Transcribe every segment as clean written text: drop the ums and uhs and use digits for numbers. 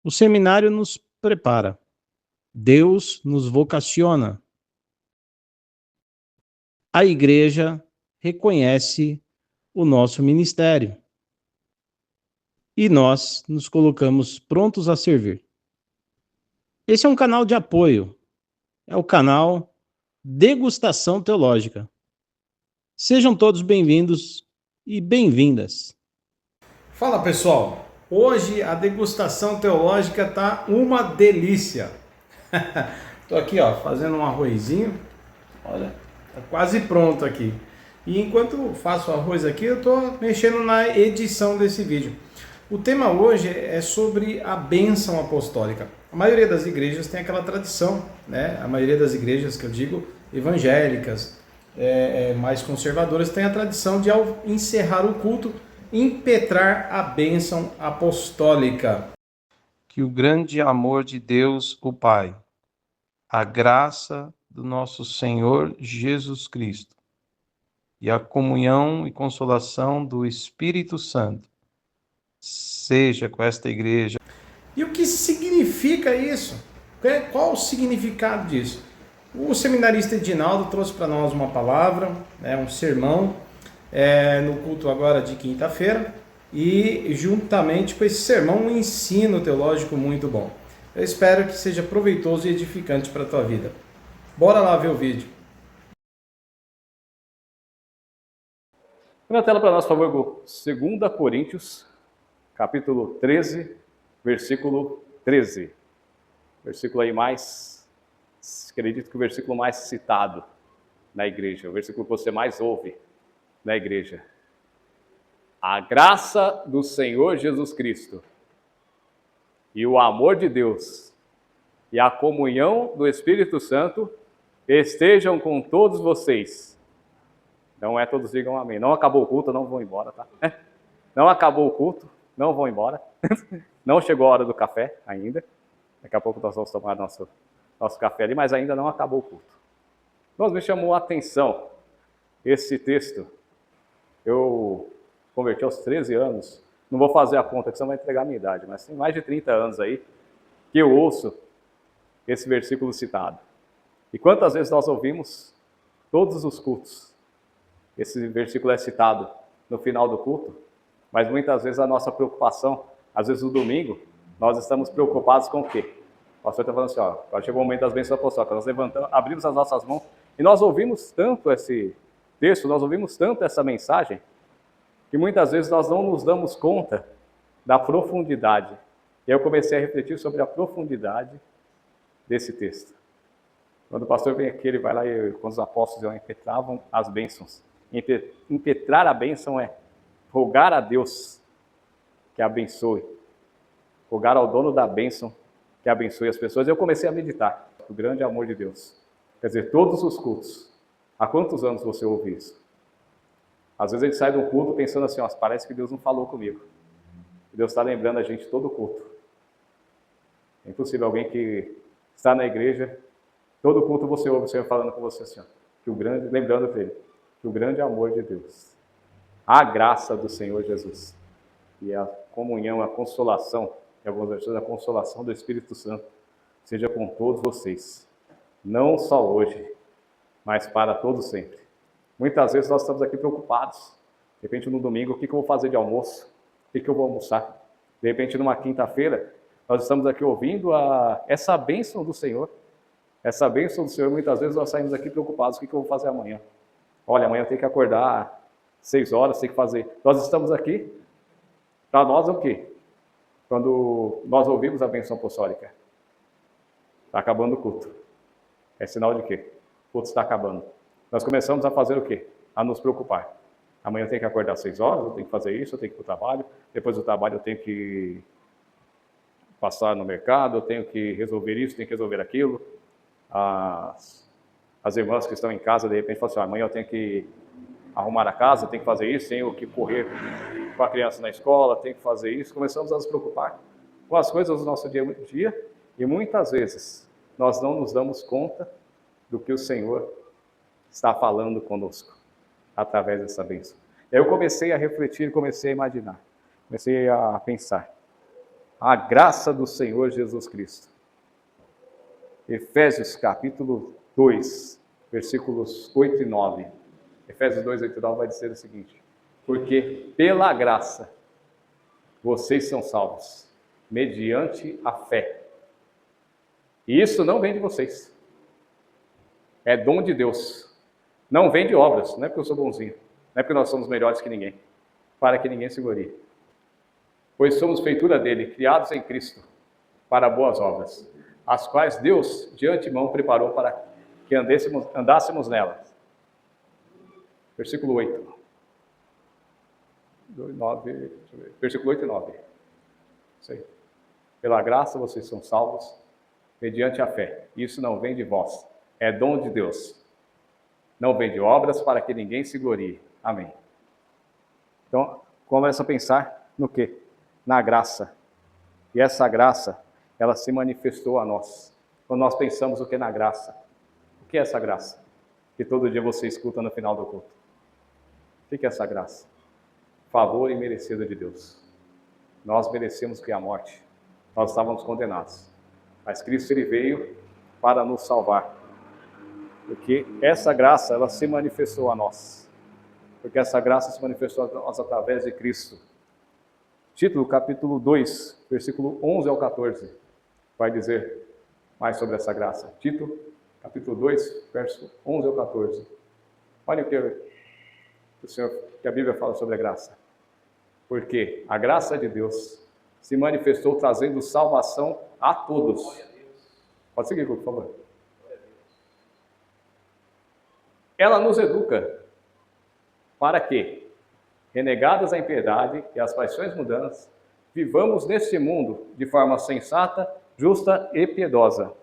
O seminário nos prepara. Deus nos vocaciona. A igreja reconhece o nosso ministério. E nós nos colocamos prontos a servir. Esse é um canal de apoio. É o canal Degustação Teológica. Sejam todos bem-vindos e bem-vindas. Fala pessoal, hoje a degustação teológica tá uma delícia. Tô aqui ó, fazendo um arrozinho, olha, tá quase pronto aqui. E enquanto faço o arroz aqui, eu tô mexendo na edição desse vídeo. O tema hoje é sobre a bênção apostólica. A maioria das igrejas tem aquela tradição, né? A maioria das igrejas que eu digo evangélicas, mais conservadoras, tem a tradição de ao encerrar o culto impetrar a bênção apostólica. Que o grande amor de Deus, o Pai, a graça do nosso Senhor Jesus Cristo e a comunhão e consolação do Espírito Santo seja com esta igreja. E o que significa isso? Qual o significado disso? O seminarista Edinaldo trouxe para nós uma palavra, um sermão, no culto agora de quinta-feira, e juntamente com esse sermão, um ensino teológico muito bom. Eu espero que seja proveitoso e edificante para a tua vida. Bora lá ver o vídeo. Põe na tela para nós, por favor, 2 Coríntios, capítulo 13, versículo 13. Versículo aí mais, acredito que o versículo mais citado na igreja, o versículo que você mais ouve na igreja. A graça do Senhor Jesus Cristo e o amor de Deus e a comunhão do Espírito Santo estejam com todos vocês. Não é todos digam amém. Não acabou o culto, não vão embora, tá? Não acabou o culto, não vão embora. Não chegou a hora do café ainda. Daqui a pouco nós vamos tomar nosso café ali, mas ainda não acabou o culto. Mas me chamou a atenção esse texto. Eu converti aos 13 anos. Não vou fazer a conta, que você não vai entregar a minha idade, mas tem mais de 30 anos aí que eu ouço esse versículo citado. E quantas vezes nós ouvimos todos os cultos? Esse versículo é citado no final do culto, mas muitas vezes a nossa preocupação, às vezes no domingo, nós estamos preocupados com o quê? O pastor está falando assim, ó, agora chegou o momento das bênçãos apostólicas, nós levantamos, abrimos as nossas mãos, e nós ouvimos tanto esse texto, nós ouvimos tanto essa mensagem, que muitas vezes nós não nos damos conta da profundidade. E aí eu comecei a refletir sobre a profundidade desse texto. Quando o pastor vem aqui, ele vai lá e quando os apóstolos impetravam as bênçãos. Impetrar a bênção é rogar a Deus que abençoe, rogar ao dono da bênção que abençoe as pessoas. Eu comecei a meditar o grande amor de Deus. Quer dizer, todos os cultos. Há quantos anos você ouve isso? Às vezes a gente sai de um culto pensando assim, ó, parece que Deus não falou comigo. Deus está lembrando a gente todo o culto. É impossível alguém que está na igreja, todo culto você ouve o Senhor falando com você assim, ó, lembrando dele, que o grande amor de Deus, a graça do Senhor Jesus e a comunhão, a consolação, em algumas versões, a consolação do Espírito Santo seja com todos vocês, não só hoje, mas para todos sempre. Muitas vezes nós estamos aqui preocupados, de repente no domingo, o que eu vou fazer de almoço? O que eu vou almoçar? De repente numa quinta-feira, nós estamos aqui ouvindo essa bênção do Senhor. Essa bênção do Senhor, muitas vezes nós saímos aqui preocupados, o que eu vou fazer amanhã? Olha, amanhã eu tenho que acordar 6 horas, tenho que fazer. Nós estamos aqui, para nós é o quê? Quando nós ouvimos a bênção apostólica. Está acabando o culto. É sinal de quê? O culto está acabando. Nós começamos a fazer o quê? A nos preocupar. Amanhã eu tenho que acordar 6 horas, eu tenho que fazer isso, eu tenho que ir para o trabalho. Depois do trabalho eu tenho que passar no mercado, eu tenho que resolver isso, tenho que resolver aquilo. As irmãs que estão em casa, de repente, falam assim, amanhã eu tenho que arrumar a casa, tenho que fazer isso, tenho que correr com a criança na escola, tenho que fazer isso. Começamos a nos preocupar com as coisas do nosso dia a dia e muitas vezes nós não nos damos conta do que o Senhor está falando conosco através dessa bênção. Eu comecei a refletir, comecei a imaginar, comecei a pensar. a graça do Senhor Jesus Cristo. Efésios capítulo 2, versículos 8 e 9. Efésios 2, 8 e 9 vai dizer o seguinte: porque pela graça vocês são salvos, mediante a fé. E isso não vem de vocês. É dom de Deus. Não vem de obras, não é porque eu sou bonzinho, não é porque nós somos melhores que ninguém, para que ninguém se glorie. Pois somos feitura dele, criados em Cristo, para boas obras, as quais Deus de antemão preparou para que andássemos nelas. Versículo 8. 9, versículo 8 e 9. Isso aí. Pela graça vocês são salvos, mediante a fé. Isso não vem de vós, é dom de Deus. Não vem de obras para que ninguém se glorie. Amém. Então, começa a pensar no quê? Na graça. E essa graça, ela se manifestou a nós. Quando nós pensamos o que é na graça. O que é essa graça? Que todo dia você escuta no final do culto. O que é essa graça? Favor imerecido de Deus. Nós merecemos que a morte. Nós estávamos condenados. Mas Cristo ele veio para nos salvar. Porque essa graça, ela se manifestou a nós. Porque essa graça se manifestou a nós através de Cristo. Tito, capítulo 2, versículo 11 ao 14, vai dizer mais sobre essa graça. Tito, capítulo 2, verso 11 ao 14. Olha o que a Bíblia fala sobre a graça. Porque a graça de Deus se manifestou trazendo salvação a todos. Pode seguir, por favor. Ela nos educa para que, renegadas a impiedade e as paixões mundanas, vivamos neste mundo de forma sensata, justa e piedosa.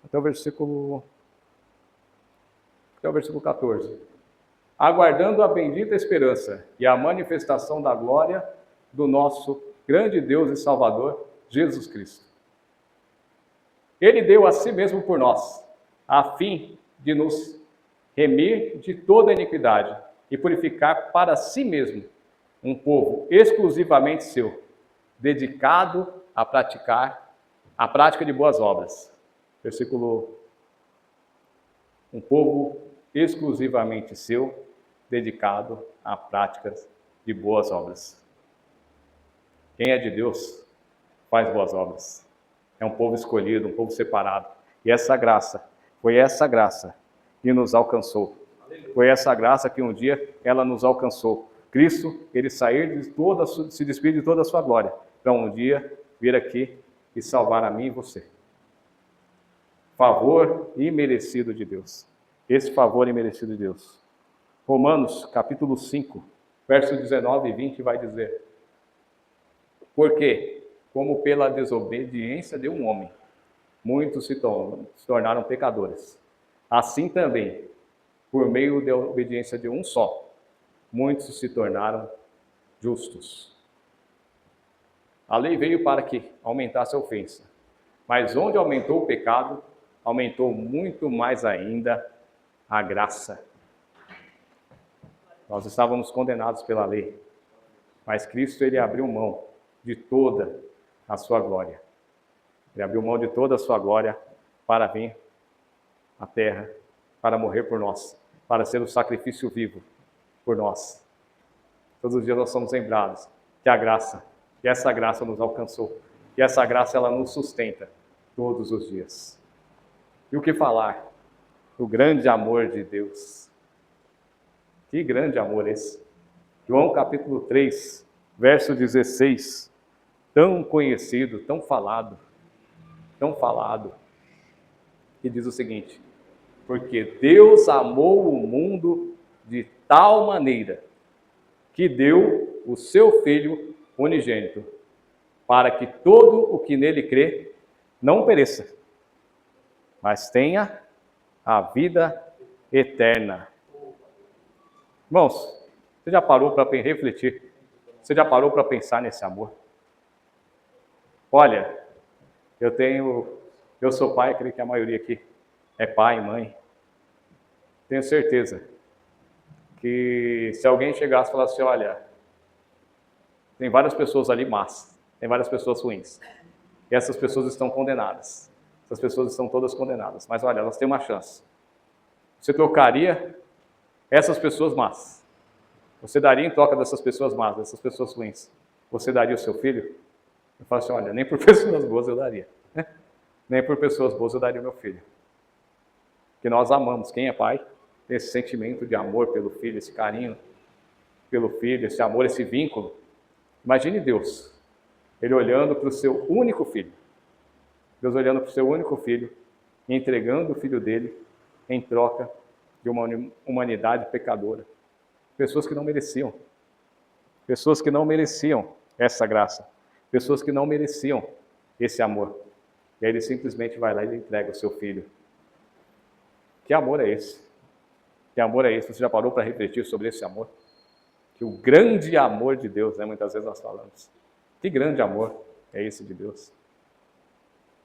Até o versículo 14. Aguardando a bendita esperança e a manifestação da glória do nosso grande Deus e Salvador, Jesus Cristo. Ele deu a si mesmo por nós, a fim de nos remir de toda iniquidade e purificar para si mesmo um povo exclusivamente seu, dedicado a praticar a prática de boas obras. Versículo: um povo exclusivamente seu, dedicado a práticas de boas obras. Quem é de Deus faz boas obras. É um povo escolhido, um povo separado. E essa graça, foi essa graça que nos alcançou. Foi essa graça que um dia ela nos alcançou. Cristo, ele se despir de toda a sua glória, para um dia vir aqui e salvar a mim e você. Favor imerecido de Deus. Esse favor imerecido de Deus. Romanos, capítulo 5, versos 19 e 20 vai dizer: porque, como pela desobediência de um homem, muitos se tornaram pecadores. Assim também, por meio da obediência de um só, muitos se tornaram justos. A lei veio para que aumentasse a ofensa, mas onde aumentou o pecado, aumentou muito mais ainda a graça. Nós estávamos condenados pela lei, mas Cristo ele abriu mão de toda a sua glória. Ele abriu mão de toda a sua glória para vir à terra, para morrer por nós, para ser o sacrifício vivo por nós. Todos os dias nós somos lembrados que essa graça nos alcançou, e essa graça ela nos sustenta todos os dias. E o que falar do grande amor de Deus? Que grande amor esse! João capítulo 3, verso 16, tão conhecido, tão falado, que diz o seguinte: porque Deus amou o mundo de tal maneira que deu o seu Filho unigênito, para que todo o que nele crê não pereça, mas tenha a vida eterna. Irmãos, você já parou para refletir? Você já parou para pensar nesse amor? Olha, eu sou pai, creio que a maioria aqui é pai e mãe. Tenho certeza que se alguém chegasse e falasse: olha, tem várias pessoas ali más, Tem várias pessoas ruins. E essas pessoas estão condenadas. Essas pessoas estão todas condenadas. Mas olha, elas têm uma chance. Você trocaria essas pessoas más? Você daria em troca dessas pessoas más, dessas pessoas ruins? Você daria o seu filho? Eu falo assim, olha, nem por pessoas boas eu daria. Nem por pessoas boas eu daria o meu filho. Porque nós amamos. Quem é pai tem esse sentimento de amor pelo filho, esse carinho pelo filho, esse amor, esse vínculo. Imagine Deus, Ele olhando para o seu único filho. Deus olhando para o seu único filho e entregando o filho dele em troca de uma humanidade pecadora. Pessoas que não mereciam. Pessoas que não mereciam essa graça. Pessoas que não mereciam esse amor. E aí ele simplesmente vai lá e entrega o seu filho. Que amor é esse? Que amor é esse? Você já parou para refletir sobre esse amor? Que o grande amor de Deus, né? Muitas vezes nós falamos. Que grande amor é esse de Deus?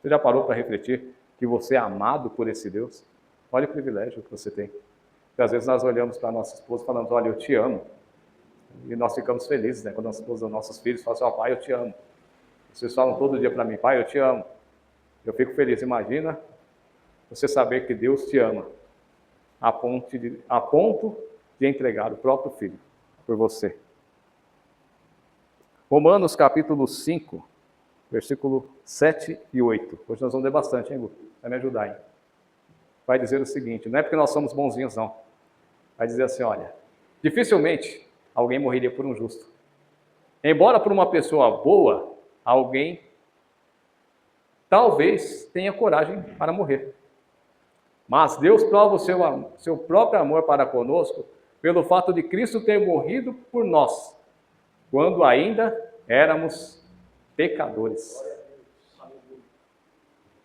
Você já parou para refletir que você é amado por esse Deus? Olha o privilégio que você tem. Porque às vezes nós olhamos para a nossa esposa e falamos, olha, eu te amo. E nós ficamos felizes, né? Quando a esposa dos nossos filhos fala assim, ó, pai, eu te amo. Vocês falam todo dia para mim, pai, eu te amo. Eu fico feliz. Imagina você saber que Deus te ama a ponto de entregar o próprio filho por você. Romanos capítulo 5, versículo 7 e 8. Hoje nós vamos ler bastante, hein, Gu? Vai me ajudar, hein? Vai dizer o seguinte, não é porque nós somos bonzinhos, não. Vai dizer assim, olha, dificilmente alguém morreria por um justo. Embora por uma pessoa boa, alguém talvez tenha coragem para morrer. Mas Deus prova o seu próprio amor para conosco pelo fato de Cristo ter morrido por nós, quando ainda éramos pecadores.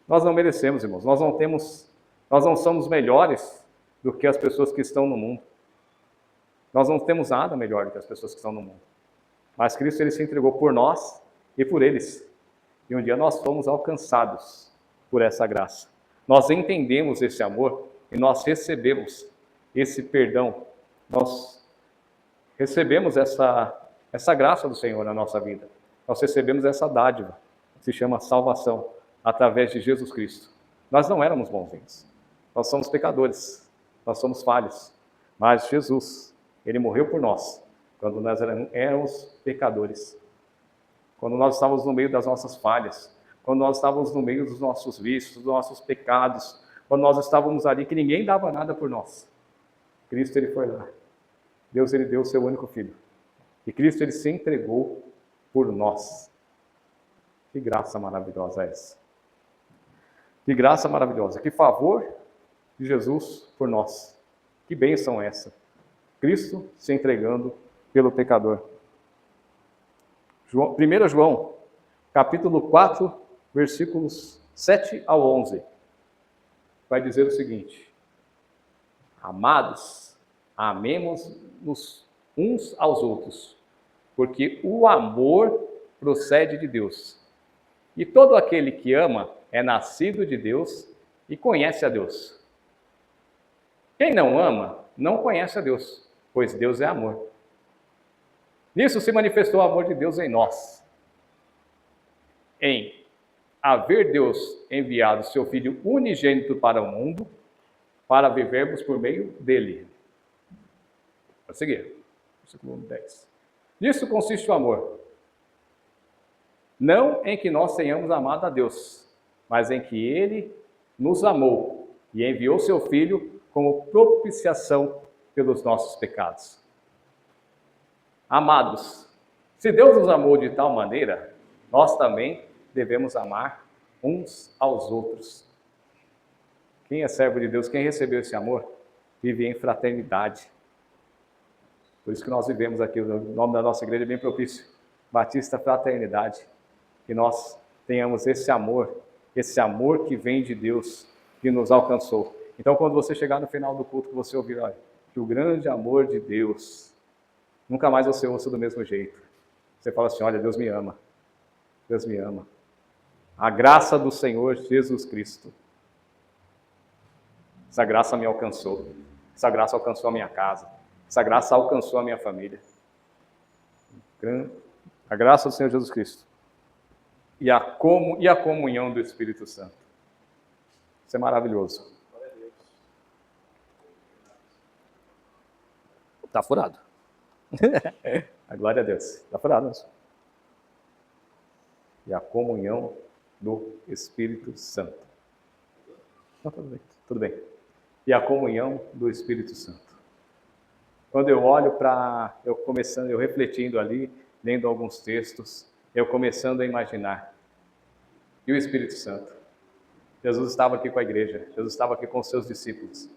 Nós não merecemos, irmãos. Nós não somos melhores do que as pessoas que estão no mundo. Nós não temos nada melhor do que as pessoas que estão no mundo. Mas Cristo, Ele se entregou por nós e por eles. E um dia nós fomos alcançados por essa graça. Nós entendemos esse amor e nós recebemos esse perdão. Nós recebemos essa graça do Senhor na nossa vida. Nós recebemos essa dádiva, que se chama salvação, através de Jesus Cristo. Nós não éramos bonzinhos. Nós somos pecadores. Nós somos falhos. Mas Jesus, Ele morreu por nós, quando nós éramos pecadores. Quando nós estávamos no meio das nossas falhas, quando nós estávamos no meio dos nossos vícios, dos nossos pecados, quando nós estávamos ali que ninguém dava nada por nós. Cristo, Ele foi lá. Deus, Ele deu o seu único Filho. E Cristo, Ele se entregou por nós. Que graça maravilhosa é essa? Que graça maravilhosa. Que favor de Jesus por nós. Que bênção é essa? Cristo se entregando pelo pecador. 1 João, capítulo 4, versículos 7 ao 11, vai dizer o seguinte: amados, amemos-nos uns aos outros, porque o amor procede de Deus. E todo aquele que ama é nascido de Deus e conhece a Deus. Quem não ama, não conhece a Deus, pois Deus é amor. Nisso se manifestou o amor de Deus em nós, em haver Deus enviado seu Filho unigênito para o mundo, para vivermos por meio dele. Vou seguir, versículo 10. Nisso consiste o amor, não em que nós tenhamos amado a Deus, mas em que Ele nos amou e enviou seu Filho como propiciação pelos nossos pecados. Amados, se Deus nos amou de tal maneira, nós também devemos amar uns aos outros. Quem é servo de Deus, quem recebeu esse amor, vive em fraternidade. Por isso que nós vivemos aqui, o nome da nossa igreja é bem propício, Batista Fraternidade. Que nós tenhamos esse amor que vem de Deus, que nos alcançou. Então, quando você chegar no final do culto, que você ouvir, olha, que o grande amor de Deus, nunca mais você ouça do mesmo jeito. Você fala assim, olha, Deus me ama. Deus me ama. A graça do Senhor Jesus Cristo. Essa graça me alcançou. Essa graça alcançou a minha casa. Essa graça alcançou a minha família. A graça do Senhor Jesus Cristo e a comunhão do Espírito Santo. Isso é maravilhoso. Está furado. A glória a Deus. Está furado. E a comunhão do Espírito Santo. Não, tudo bem. E a comunhão do Espírito Santo. Quando eu olho para, eu refletindo ali, lendo alguns textos, eu começando a imaginar. E o Espírito Santo? Jesus estava aqui com a igreja, Jesus estava aqui com os seus discípulos.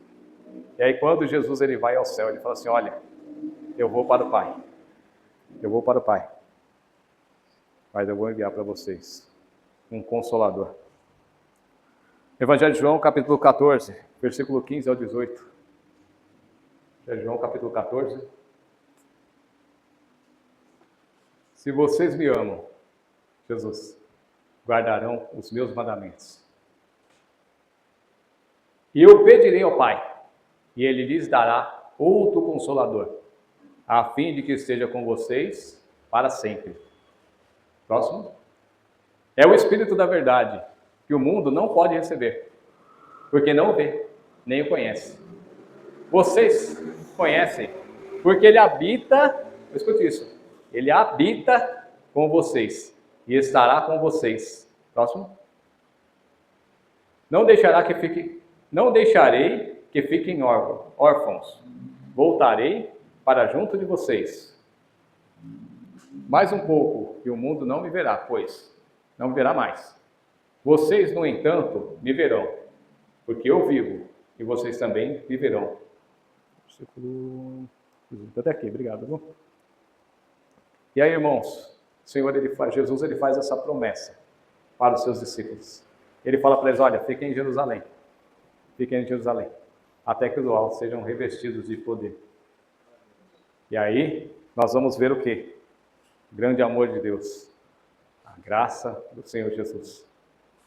E aí quando Jesus ele vai ao céu, ele fala assim, olha, eu vou para o Pai. Eu vou para o Pai. Mas eu vou enviar para vocês um Consolador. Evangelho de João, capítulo 14, versículo 15 ao 18. Evangelho de João, capítulo 14. Se vocês me amam, Jesus, guardarão os meus mandamentos. E eu pedirei ao Pai, e Ele lhes dará outro Consolador, a fim de que esteja com vocês para sempre. Próximo. É o Espírito da verdade, que o mundo não pode receber, porque não o vê, nem o conhece. Vocês conhecem, porque Ele habita, escute isso, Ele habita com vocês e estará com vocês. Próximo. Não deixarei que fiquem órfãos. Voltarei para junto de vocês. Mais um pouco, e o mundo não me verá, pois não me verá mais. Vocês, no entanto, me verão, porque eu vivo, e vocês também viverão. Versículo... Até aqui, obrigado. Viu? E aí, irmãos, Jesus ele faz essa promessa para os seus discípulos. Ele fala para eles, olha, fiquem em Jerusalém, até que do alto sejam revestidos de poder. E aí, nós vamos ver o quê? O grande amor de Deus, a graça do Senhor Jesus,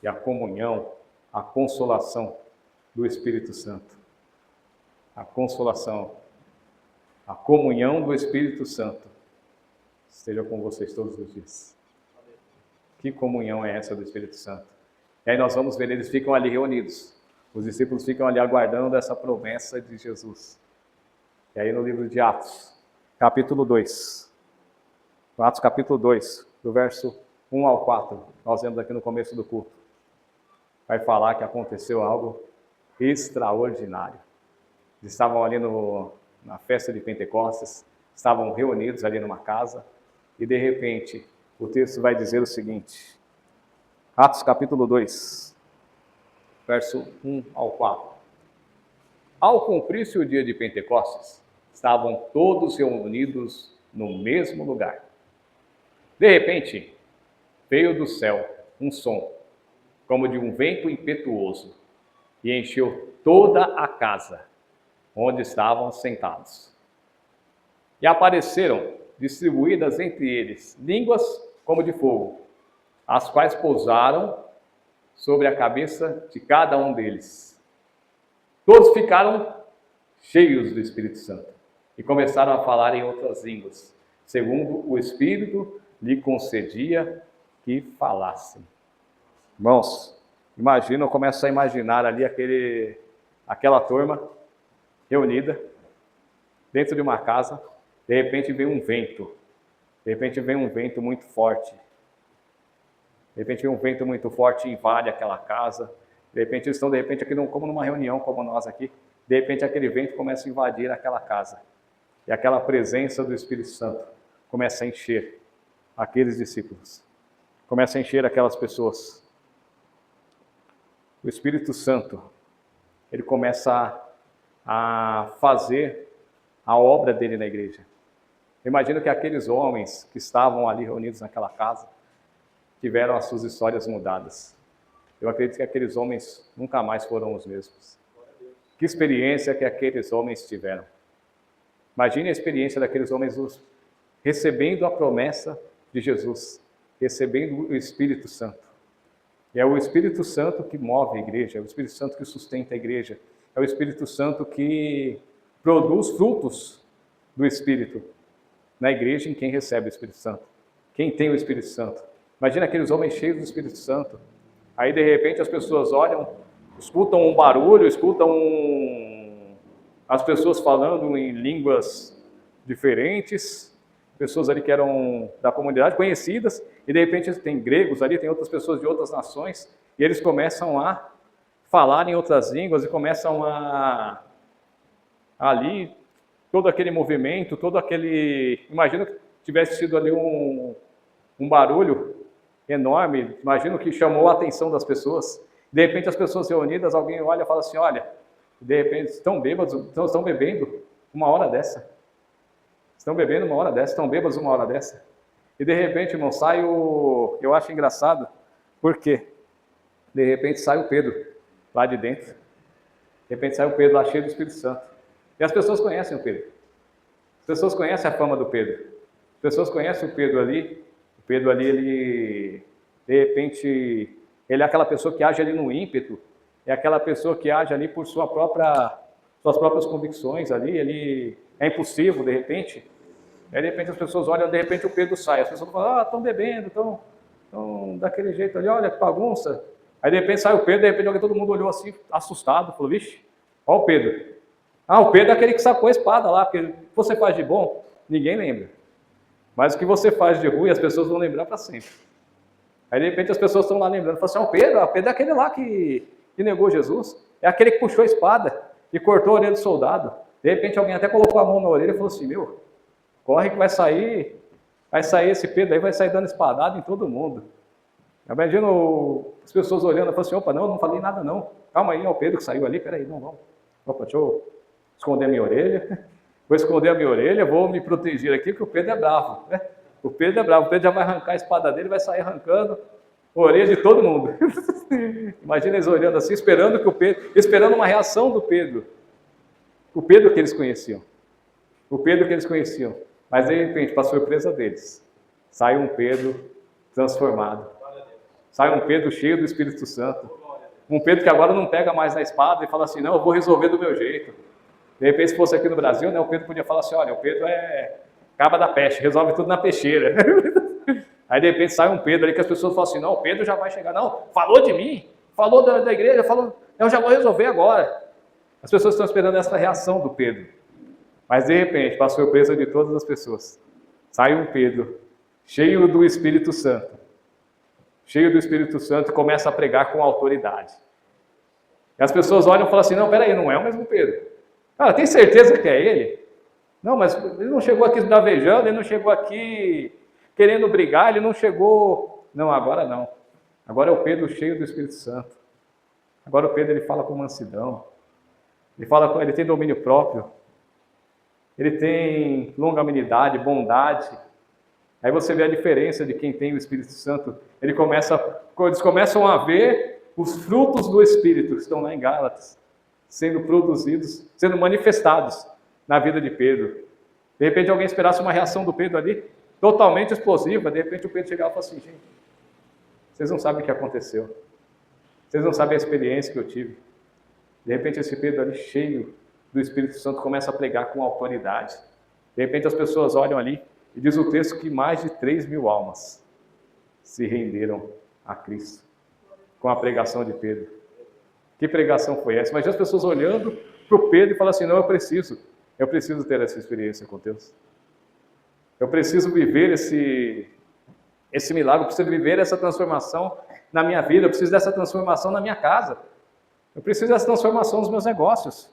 e a comunhão, a consolação do Espírito Santo. A consolação, a comunhão do Espírito Santo esteja com vocês todos os dias. Que comunhão é essa do Espírito Santo? E aí nós vamos ver, eles ficam ali reunidos. Os discípulos ficam ali aguardando essa promessa de Jesus. E aí no livro de Atos, capítulo 2. Atos capítulo 2, do verso 1 ao 4. Nós vemos aqui no começo do culto. Vai falar que aconteceu algo extraordinário. Eles estavam ali na festa de Pentecostes, estavam reunidos ali numa casa, e de repente o texto vai dizer o seguinte, Atos capítulo 2, verso 1 ao 4. Ao cumprir-se o dia de Pentecostes, estavam todos reunidos no mesmo lugar. De repente, veio do céu um som, como de um vento impetuoso, e encheu toda a casa onde estavam sentados. E apareceram, distribuídas entre eles, línguas como de fogo, as quais pousaram sobre a cabeça de cada um deles. Todos ficaram cheios do Espírito Santo e começaram a falar em outras línguas, segundo o Espírito lhe concedia que falassem. Irmãos, imagina, eu começo a imaginar ali aquela turma reunida dentro de uma casa, de repente vem um vento muito forte. De repente vem um vento muito forte e invade aquela casa. De repente eles estão aqui como numa reunião como nós aqui. De repente aquele vento começa a invadir aquela casa. E aquela presença do Espírito Santo começa a encher aqueles discípulos. Começa a encher aquelas pessoas. O Espírito Santo, ele começa a fazer a obra dele na igreja. Imagino que aqueles homens que estavam ali reunidos naquela casa tiveram as suas histórias mudadas. Eu acredito que aqueles homens nunca mais foram os mesmos. Que experiência que aqueles homens tiveram. Imagine a experiência daqueles homens recebendo a promessa de Jesus, recebendo o Espírito Santo. E é o Espírito Santo que move a igreja, é o Espírito Santo que sustenta a igreja, é o Espírito Santo que produz frutos do Espírito na igreja em quem recebe o Espírito Santo. Quem tem o Espírito Santo Imagina aqueles homens cheios do Espírito Santo. Aí de repente as pessoas olham, escutam um barulho, as pessoas falando em línguas diferentes, pessoas ali que eram da comunidade conhecidas, e de repente tem gregos ali, tem outras pessoas de outras nações, e eles começam a falar em outras línguas e começam ali, todo aquele movimento, imagina que tivesse sido ali um barulho enorme, imagino que chamou a atenção das pessoas. De repente as pessoas reunidas, alguém olha e fala assim, olha, de repente estão bêbados, estão bebendo uma hora dessa. Estão bebendo uma hora dessa, estão bêbados uma hora dessa. E de repente, irmão, eu acho engraçado, porque de repente sai o Pedro lá de dentro. De repente sai o Pedro lá cheio do Espírito Santo. E as pessoas conhecem o Pedro. As pessoas conhecem a fama do Pedro. As pessoas conhecem o Pedro ali. O Pedro ali, ele, de repente, ele é aquela pessoa que age ali no ímpeto. É aquela pessoa que age ali por suas próprias convicções ali. Ele é impulsivo, de repente. Aí, de repente, as pessoas olham, de repente o Pedro sai. As pessoas falam, estão bebendo, estão daquele jeito ali, olha que bagunça. Aí, de repente, sai o Pedro, de repente, todo mundo olhou assim, assustado, falou, vixe, olha o Pedro. O Pedro é aquele que sacou a espada lá, porque o que você faz de bom, ninguém lembra. Mas o que você faz de ruim, as pessoas vão lembrar para sempre. Aí, de repente, as pessoas estão lá lembrando, falam assim, o Pedro é aquele lá que negou Jesus, é aquele que puxou a espada e cortou a orelha do soldado. De repente, alguém até colocou a mão na orelha e falou assim, corre que vai sair esse Pedro aí, vai sair dando espadada em todo mundo. Imagina as pessoas olhando e falando assim, opa, não falei nada não. Calma aí, é o Pedro que saiu ali, peraí, não, vamos. Opa, deixa eu esconder a minha orelha. Vou esconder a minha orelha, vou me proteger aqui, porque o Pedro é bravo, né? O Pedro é bravo, o Pedro já vai arrancar a espada dele, vai sair arrancando a orelha de todo mundo. Imagina eles olhando assim, esperando uma reação do Pedro. O Pedro que eles conheciam. Mas de repente, para surpresa deles, sai um Pedro transformado. Sai um Pedro cheio do Espírito Santo. Um Pedro que agora não pega mais na espada e fala assim, não, eu vou resolver do meu jeito. De repente, se fosse aqui no Brasil, né, o Pedro podia falar assim, olha, o Pedro é caba da peste, resolve tudo na peixeira. Aí de repente sai um Pedro ali que as pessoas falam assim, não, o Pedro já vai chegar, não, falou de mim, falou da igreja, falou, eu já vou resolver agora. As pessoas estão esperando essa reação do Pedro. Mas de repente, para a surpresa de todas as pessoas, sai um Pedro cheio do Espírito Santo. Cheio do Espírito Santo e começa a pregar com autoridade. E as pessoas olham e falam assim, não, peraí, não é o mesmo Pedro. Cara, tem certeza que é ele? Não, mas ele não chegou aqui esbravejando, ele não chegou aqui querendo brigar, ele não chegou... Não, agora não. Agora é o Pedro cheio do Espírito Santo. Agora o Pedro ele fala com mansidão. Ele tem domínio próprio. Ele tem longanimidade, bondade. Aí você vê a diferença de quem tem o Espírito Santo. Eles começam a ver os frutos do Espírito que estão lá em Gálatas, sendo produzidos, sendo manifestados na vida de Pedro. De repente alguém esperasse uma reação do Pedro ali, totalmente explosiva. De repente o Pedro chegava e falava assim, gente, vocês não sabem o que aconteceu. Vocês não sabem a experiência que eu tive. De repente esse Pedro ali cheio do Espírito Santo começa a pregar com autoridade. De repente as pessoas olham ali e diz o texto que mais de 3.000 almas se renderam a Cristo com a pregação de Pedro. Que pregação foi essa? Imagina as pessoas olhando para o Pedro e falando assim, não, eu preciso ter essa experiência com Deus. Eu preciso viver esse milagre, eu preciso viver essa transformação na minha vida, eu preciso dessa transformação na minha casa. Eu preciso dessa transformação nos meus negócios.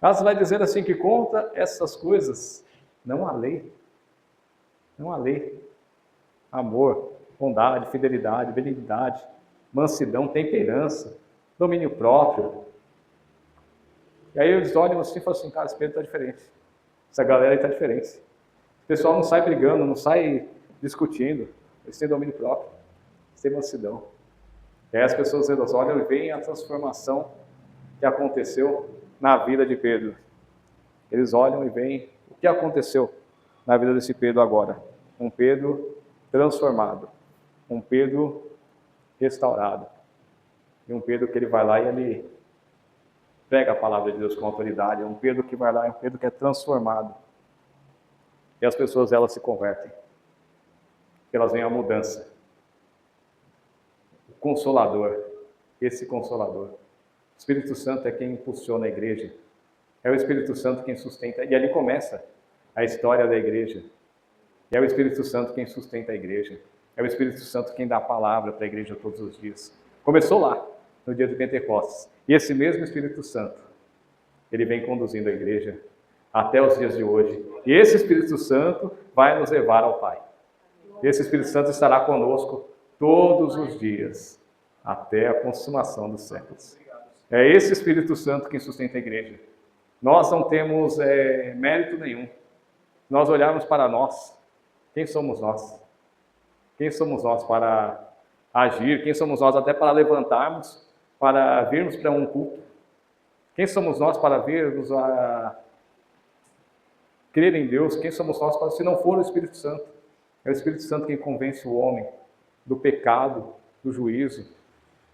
Ela vai dizer assim que contra essas coisas não há lei. Não há lei. Amor, bondade, fidelidade, benignidade, mansidão, temperança, domínio próprio. E aí eles olham assim e falam assim, cara, esse Pedro está diferente. Essa galera aí está diferente. O pessoal não sai brigando, não sai discutindo. Eles têm domínio próprio, eles têm mansidão. E aí as pessoas olham e veem a transformação que aconteceu na vida de Pedro. Eles olham e veem o que aconteceu na vida desse Pedro agora. Um Pedro transformado. Um Pedro restaurado. E um Pedro que ele vai lá e ele prega a palavra de Deus com autoridade. É um Pedro que vai lá, é um Pedro que é transformado. E as pessoas, elas se convertem. que elas venham à mudança. O Consolador, esse Consolador. O Espírito Santo é quem impulsiona a igreja. É o Espírito Santo quem sustenta. E ali começa a história da igreja. E é o Espírito Santo quem sustenta a igreja. É o Espírito Santo quem dá a palavra para a igreja todos os dias. Começou lá, no dia de Pentecostes. E esse mesmo Espírito Santo, ele vem conduzindo a igreja até os dias de hoje. E esse Espírito Santo vai nos levar ao Pai. Esse Espírito Santo estará conosco todos os dias, até a consumação dos séculos. É esse Espírito Santo quem sustenta a igreja. Nós não temos mérito nenhum. Nós olharmos para nós. Quem somos nós? Quem somos nós para agir? Quem somos nós até para levantarmos, para virmos para um culto? Quem somos nós para virmos a crer em Deus? Quem somos nós para, se não for o Espírito Santo? É o Espírito Santo quem convence o homem do pecado, do juízo.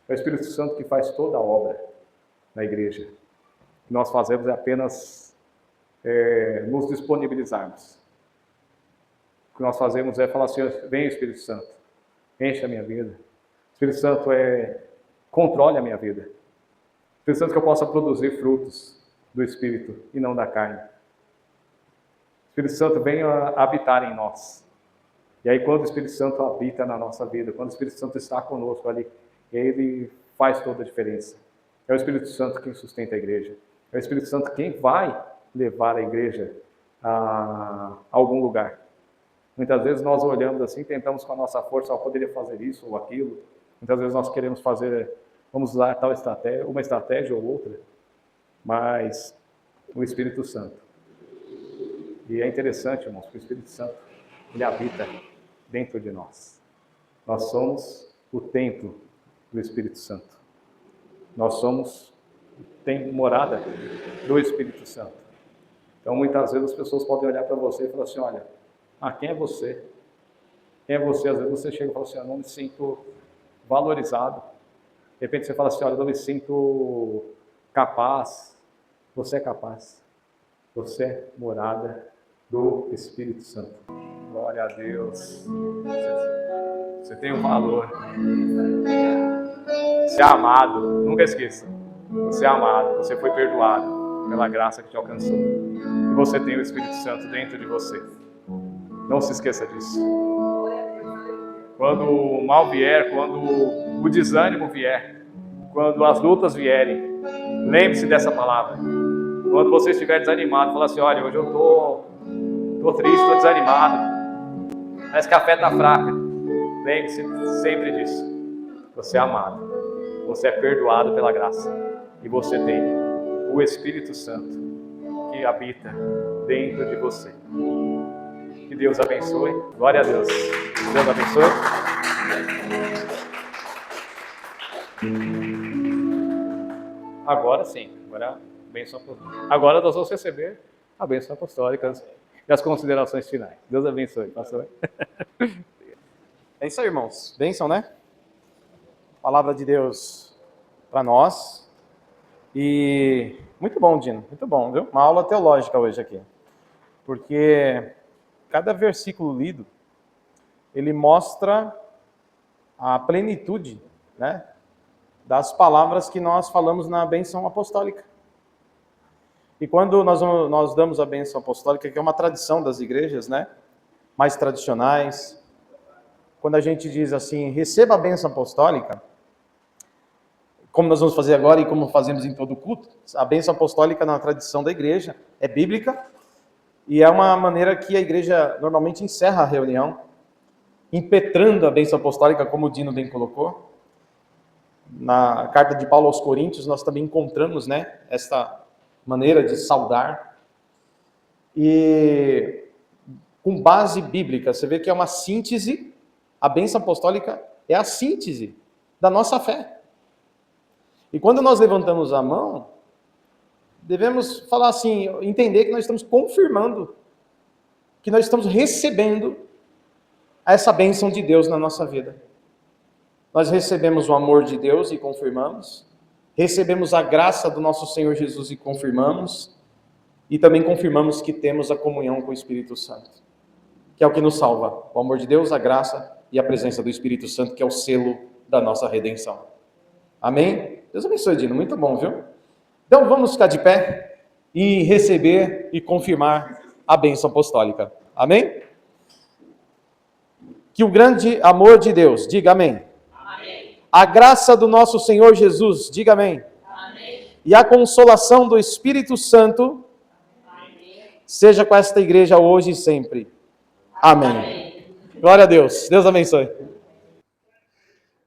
É o Espírito Santo que faz toda a obra na igreja. O que nós fazemos é apenas nos disponibilizarmos. O que nós fazemos é falar assim: vem Espírito Santo, enche a minha vida. Espírito Santo controle a minha vida. Espírito Santo, que eu possa produzir frutos do Espírito e não da carne. Espírito Santo, venha habitar em nós. E aí, quando o Espírito Santo habita na nossa vida, quando o Espírito Santo está conosco ali, ele faz toda a diferença. É o Espírito Santo quem sustenta a igreja. É o Espírito Santo quem vai levar a igreja a algum lugar. Muitas vezes nós olhamos assim, tentamos com a nossa força, eu poderia fazer isso ou aquilo. Muitas vezes nós queremos vamos usar tal estratégia, uma estratégia ou outra, mas o Espírito Santo. E é interessante, irmãos, que o Espírito Santo, ele habita dentro de nós. Nós somos o templo do Espírito Santo. Nós somos morada do Espírito Santo. Então, muitas vezes as pessoas podem olhar para você e falar assim: olha, quem é você? Quem é você? Às vezes você chega e fala assim: eu não me sinto valorizado. De repente você fala assim: olha, eu não me sinto capaz. Você é capaz. Você é morada do Espírito Santo. Glória a Deus. Você tem um valor. Você é amado. Nunca esqueça. Você é amado. Você foi perdoado pela graça que te alcançou. E você tem o Espírito Santo dentro de você. Não se esqueça disso. Quando o mal vier, quando o desânimo vier, quando as lutas vierem, lembre-se dessa palavra. Quando você estiver desanimado, fala assim: olha, hoje eu estou triste, estou desanimado, parece que a fé está fraca. Lembre-se sempre disso. Você é amado, você é perdoado pela graça, e você tem o Espírito Santo que habita dentro de você. Que Deus abençoe. Glória a Deus. Deus abençoe. Agora sim. Agora nós vamos receber a bênção apostólica e as considerações finais. Deus abençoe, pastor. É isso aí, irmãos. Bênção, né? Palavra de Deus para nós. E muito bom, Dino. Muito bom, viu? Uma aula teológica hoje aqui. Porque cada versículo lido, ele mostra a plenitude, né, das palavras que nós falamos na bênção apostólica. E quando nós damos a bênção apostólica, que é uma tradição das igrejas, né, mais tradicionais, quando a gente diz assim: receba a bênção apostólica, como nós vamos fazer agora e como fazemos em todo culto, a bênção apostólica na tradição da igreja é bíblica, e é uma maneira que a igreja normalmente encerra a reunião, impetrando a bênção apostólica, como o Dino bem colocou. Na carta de Paulo aos Coríntios, nós também encontramos, né, esta maneira de saudar. E com base bíblica, você vê que é uma síntese, a bênção apostólica é a síntese da nossa fé. E quando nós levantamos a mão, devemos falar assim, entender que nós estamos confirmando, que nós estamos recebendo essa bênção de Deus na nossa vida. Nós recebemos o amor de Deus e confirmamos, recebemos a graça do nosso Senhor Jesus e confirmamos, e também confirmamos que temos a comunhão com o Espírito Santo. que é o que nos salva. O amor de Deus, a graça e a presença do Espírito Santo, que é o selo da nossa redenção. Amém? Deus abençoe, Dino. Muito bom, viu? Então vamos ficar de pé e receber e confirmar a bênção apostólica. Amém? Que o grande amor de Deus, diga amém. Amém. A graça do nosso Senhor Jesus, diga amém. Amém. E a consolação do Espírito Santo, amém, seja com esta igreja hoje e sempre. Amém. Amém. Glória a Deus. Deus abençoe.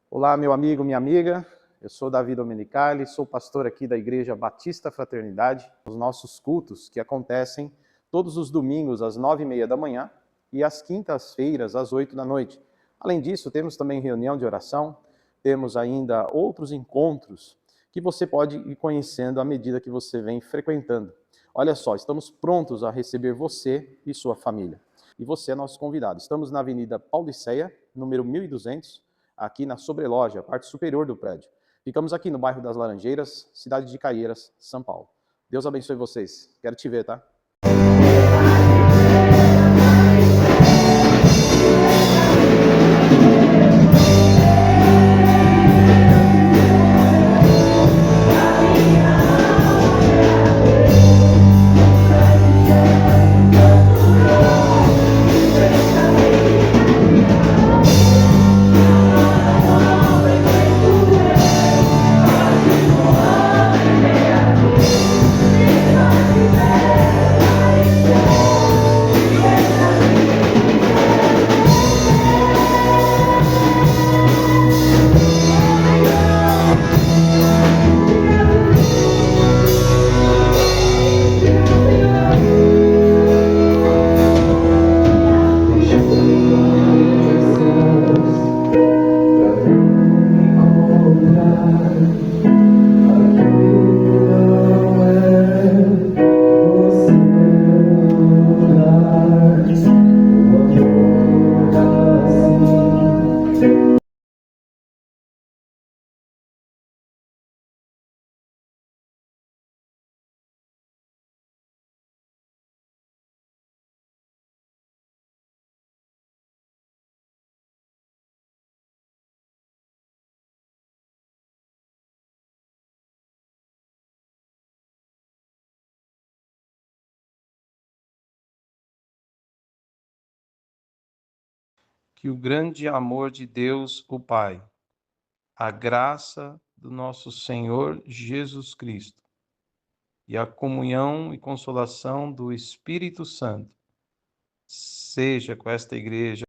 Olá, meu amigo, minha amiga. Eu sou Davi Domenicali, sou pastor aqui da Igreja Batista Fraternidade. Os nossos cultos que acontecem todos os domingos às 9h30 da manhã e às quintas-feiras às 8 da noite. Além disso, temos também reunião de oração, temos ainda outros encontros que você pode ir conhecendo à medida que você vem frequentando. Olha só, estamos prontos a receber você e sua família. E você é nosso convidado. Estamos na Avenida Pauliceia, número 1200, aqui na sobreloja, parte superior do prédio. Ficamos aqui no bairro das Laranjeiras, cidade de Caieiras, São Paulo. Deus abençoe vocês. Quero te ver, tá? Que o grande amor de Deus, o Pai, a graça do nosso Senhor Jesus Cristo e a comunhão e consolação do Espírito Santo seja com esta igreja